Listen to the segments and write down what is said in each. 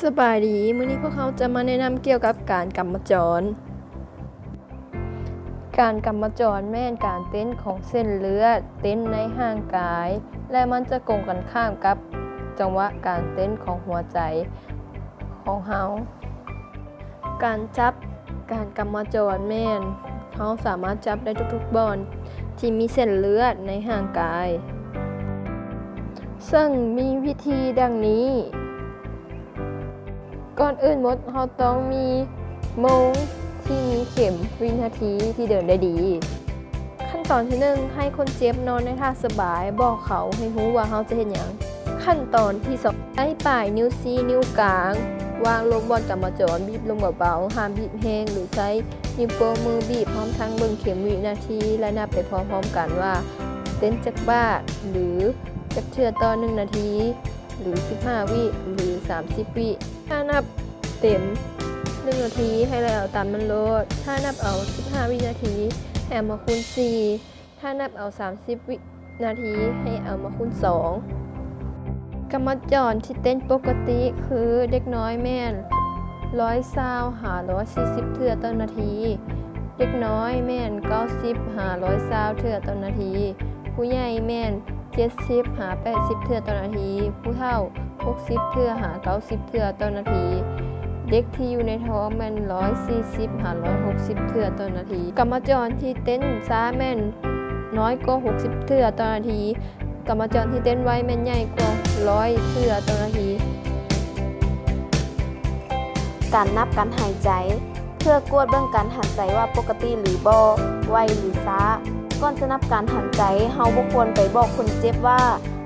สบายดีมื้อนี้พวกเขาจะมาแนะนำเกี่ยวกับการกำมะจรการกำมะจรแม่นการเต้นของเส้นเลือดเต้นในห่างกาย และมันจะกงกันข้ามกับจังหวะการเต้นของหัวใจของเฮาการจับการกำมะจรแม่นเฮาสามารถจับได้ทุกๆบอนที่มีเส้นเลือดในห่างกายซึ่งมีวิธีดังนี้ก่อนอื่นหมดเราต้องมีโมงที่มีเข็มวินาทีที่เดินได้ดีขั้นตอนที่1ให้คนเจ็บนอนในท่าสบายบอกเขาให้รู้ว่าเขาจะเห็นอย่างขั้นตอนที่2ใช้ปลายนิ้วชี้นิ้วกลางวางลงบนกำมะจรบีบลงเบาๆห้ามบีบแห้งหรือใช้นิ้วโป้งมือบีบพร้อมทั้งเบิ่งเข็มวินาทีและนับไปพร้อมๆกันว่าเต้นจักบาทหรือจักเทื่อต่อ1นาทีหรือ15วิหรือ30วิถ้านับเต็ม1นาทีให้แล้วตามมันโลดถ้านับเอา15วินาทีให้เอามาคูณ4ถ้านับเอา30วินาทีให้เอามาคูณ2กำมะจรที่เต้นปกติคือเด็กน้อยแม่น120 140เทื่อต่อนาทีเด็กน้อยแม่น90 120เทื่อต่อนาทีผู้ใหญ่แม่น70 80เทื่อต่อนาทีผู้เฒ่า60เทื่อ90เทื่อต่อนาทีเด็กที่อยู่ในท้องแม่น140 160เทื่อต่อนาทีกำมะจรที่เต้นช้าแม่นน้อยกว่า60เทื่อต่อนาทีกำมะจรที่เต้นไวแม่นใหญ่กว่า100เทื่อต่อนาทีการนับการหายใจเพื่อกวดเบื้องการหายใจว่าปกติหรือบ่ไวหรือช้าก่อนจะนับการหายใจเฮาบ่ควรไปบอกคนเจ็บว่า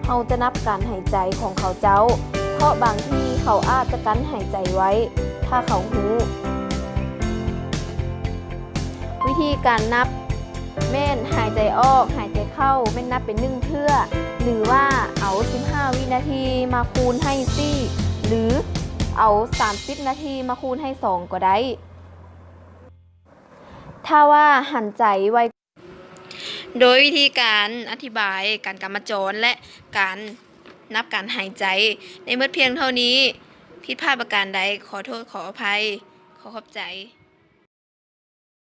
เฮาจะนับการหายใจของเขาเจ้าเพราะบางทีเขาอาจจะกั้นหายใจไว้ถ้าเขาหูวิธีการนับแม่นหายใจออกหายใจเข้าแม่นนับเป็น1เทื่อหรือว่าเอา15วินาทีมาคูณให้4หรือเอา30นาทีมาคูณให้2ก็ได้ถ้าว่าหันใจไวโดยวิธีการอธิบายการกำมะจรและการนับการหายใจในเมื่อเพียงเท่านี้ผิดพลาดประการใดขอโทษขออภัยขอขอบใจ